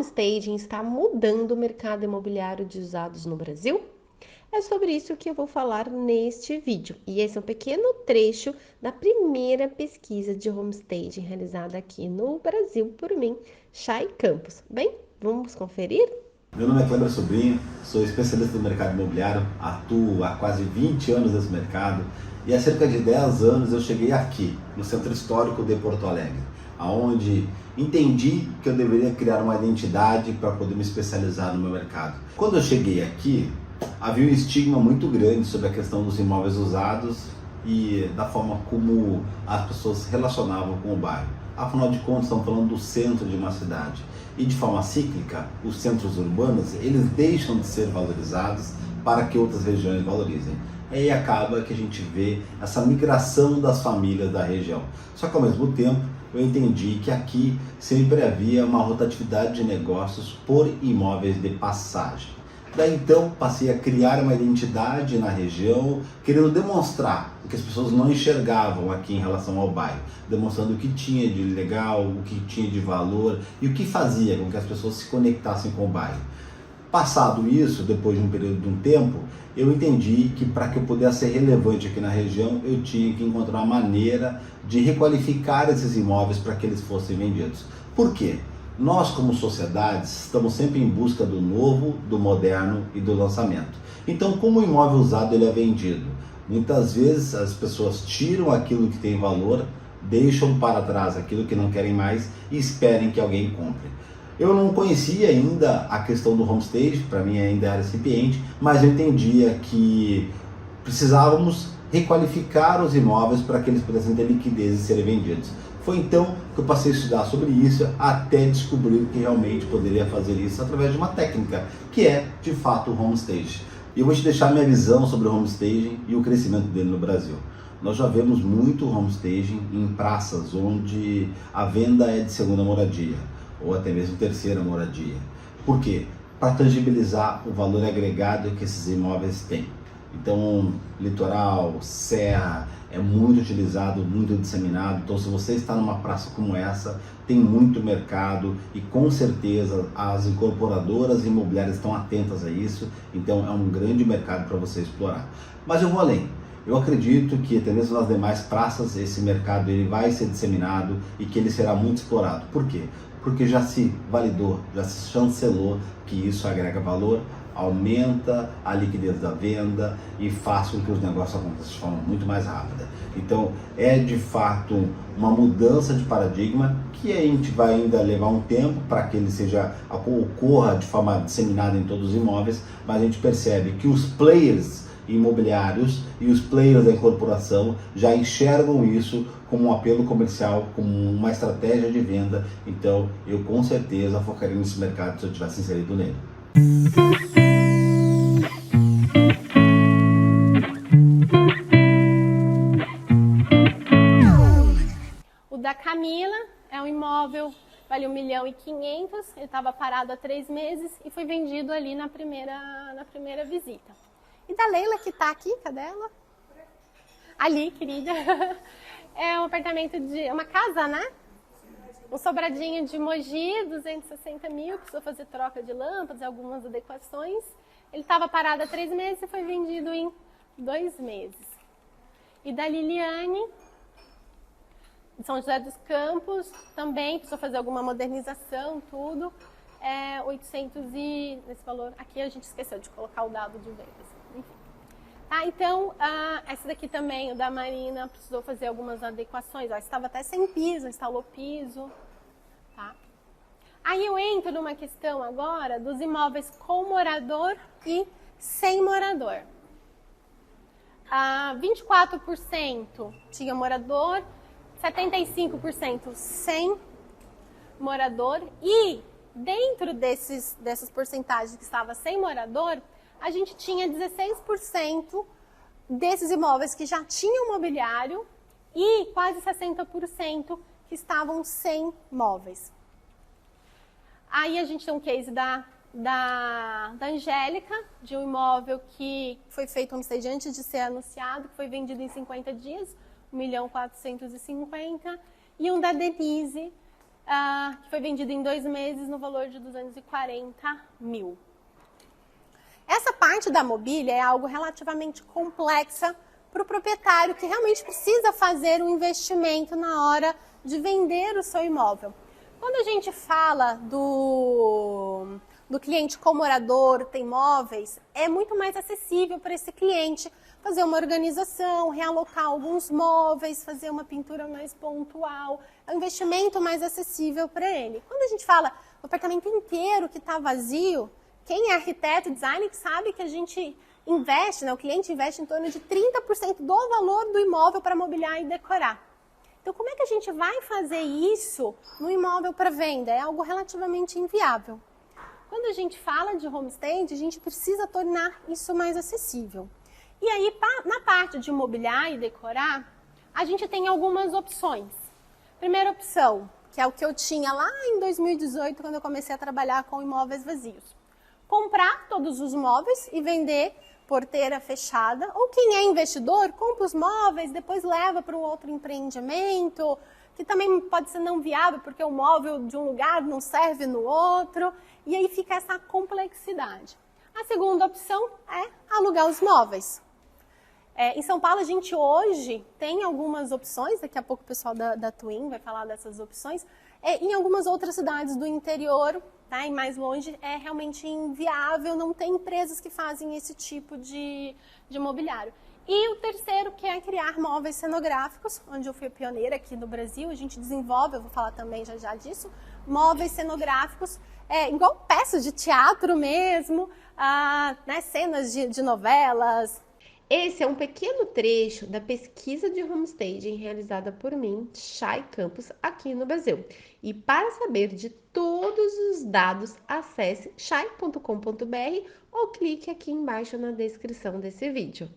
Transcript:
homestaging está mudando o mercado imobiliário de usados no Brasil? É sobre isso que eu vou falar neste vídeo. E esse é um pequeno trecho da primeira pesquisa de homestaging realizada aqui no Brasil por mim, Chay Campos. Bem, vamos conferir? Meu nome é Kleber Sobrinho, sou especialista do mercado imobiliário, atuo há quase 20 anos nesse mercado e há cerca de 10 anos eu cheguei aqui, no Centro Histórico de Porto Alegre, onde entendi que eu deveria criar uma identidade para poder me especializar no meu mercado. Quando eu cheguei aqui, havia um estigma muito grande sobre a questão dos imóveis usados e da forma como as pessoas se relacionavam com o bairro. Afinal de contas, estamos falando do centro de uma cidade. E de forma cíclica, os centros urbanos, eles deixam de ser valorizados para que outras regiões valorizem. E aí acaba que a gente vê essa migração das famílias da região. Só que ao mesmo tempo, eu entendi que aqui sempre havia uma rotatividade de negócios por imóveis de passagem. Daí então passei a criar uma identidade na região, querendo demonstrar o que as pessoas não enxergavam aqui em relação ao bairro, demonstrando o que tinha de legal, o que tinha de valor e o que fazia com que as pessoas se conectassem com o bairro. Passado isso, depois de um período de um tempo, eu entendi que para que eu pudesse ser relevante aqui na região, eu tinha que encontrar uma maneira de requalificar esses imóveis para que eles fossem vendidos. Por quê? Nós, como sociedade, estamos sempre em busca do novo, do moderno e do lançamento. Então, como o imóvel usado ele é vendido? Muitas vezes as pessoas tiram aquilo que tem valor, deixam para trás aquilo que não querem mais e esperem que alguém compre. Eu não conhecia ainda a questão do homestaging, para mim ainda era incipiente, mas eu entendia que precisávamos requalificar os imóveis para que eles pudessem ter liquidez e serem vendidos. Foi então que eu passei a estudar sobre isso até descobrir que realmente poderia fazer isso através de uma técnica, que é de fato o homestaging. E eu vou te deixar minha visão sobre o homestaging e o crescimento dele no Brasil. Nós já vemos muito homestaging em praças onde a venda é de segunda moradia, ou até mesmo terceira moradia. Por quê? Para tangibilizar o valor agregado que esses imóveis têm. Então, litoral, serra, é muito utilizado, muito disseminado. Então, se você está numa praça como essa, tem muito mercado e com certeza as incorporadoras imobiliárias estão atentas a isso. Então, é um grande mercado para você explorar. Mas eu vou além. Eu acredito que até mesmo nas demais praças esse mercado ele vai ser disseminado e que ele será muito explorado. Por quê? Porque já se validou, já se chancelou que isso agrega valor, aumenta a liquidez da venda e faz com que os negócios aconteçam de forma muito mais rápida. Então é de fato uma mudança de paradigma que a gente vai ainda levar um tempo para que ele ocorra de forma disseminada em todos os imóveis, mas a gente percebe que os players imobiliários e os players da incorporação já enxergam isso como um apelo comercial, como uma estratégia de venda. Então eu com certeza focaria nesse mercado se eu tivesse inserido nele. O da Camila é um imóvel, vale 1.500.000, ele estava parado há 3 meses e foi vendido ali na primeira visita. E da Leila que está aqui, cadê ela? Ali, querida. É um apartamento uma casa, né? Um sobradinho de Mogi, 260 mil, precisou fazer troca de lâmpadas, algumas adequações. Ele estava parado há 3 meses e foi vendido em 2 meses. E da Liliane, de São José dos Campos, também precisou fazer alguma modernização, tudo. 800 e... nesse valor, aqui a gente esqueceu de colocar o dado de vendas. Enfim. Tá, então, essa daqui também, o da Marina, precisou fazer algumas adequações. Ó, estava até sem piso, instalou piso. Tá? Aí eu entro numa questão agora dos imóveis com morador e sem morador. 24% tinha morador, 75% sem morador. E dentro dessas porcentagens que estava sem morador, a gente tinha 16% desses imóveis que já tinham mobiliário e quase 60% que estavam sem móveis. Aí a gente tem um case da Angélica, de um imóvel que foi feito homestaging antes de ser anunciado, que foi vendido em 50 dias, 1.450.000, e um da Denise, que foi vendido em 2 meses no valor de 240 mil. Essa parte da mobília é algo relativamente complexa para o proprietário que realmente precisa fazer um investimento na hora de vender o seu imóvel. Quando a gente fala do cliente comorador, tem imóveis, é muito mais acessível para esse cliente fazer uma organização, realocar alguns móveis, fazer uma pintura mais pontual, é um investimento mais acessível para ele. Quando a gente fala o apartamento inteiro que está vazio, quem é arquiteto e designer sabe que a gente investe, né? O cliente investe em torno de 30% do valor do imóvel para mobiliar e decorar. Então, como é que a gente vai fazer isso no imóvel para venda? É algo relativamente inviável. Quando a gente fala de homestay, a gente precisa tornar isso mais acessível. E aí, na parte de mobiliar e decorar, a gente tem algumas opções. Primeira opção, que é o que eu tinha lá em 2018, quando eu comecei a trabalhar com imóveis vazios. Comprar todos os móveis e vender porteira fechada, ou quem é investidor, compra os móveis, depois leva para um outro empreendimento, que também pode ser não viável, porque o móvel de um lugar não serve no outro, e aí fica essa complexidade. A segunda opção é alugar os móveis. Em São Paulo, a gente hoje tem algumas opções, daqui a pouco o pessoal da Twin vai falar dessas opções, em algumas outras cidades do interior, tá? E mais longe, é realmente inviável, não tem empresas que fazem esse tipo de mobiliário. E o terceiro, que é criar móveis cenográficos, onde eu fui pioneira aqui no Brasil, a gente desenvolve, eu vou falar também já disso, móveis cenográficos, igual peças de teatro mesmo, né, cenas de novelas. Esse é um pequeno trecho da pesquisa de homestaging realizada por mim, Chay Campos, aqui no Brasil. E para saber de todos os dados, acesse chay.com.br ou clique aqui embaixo na descrição desse vídeo.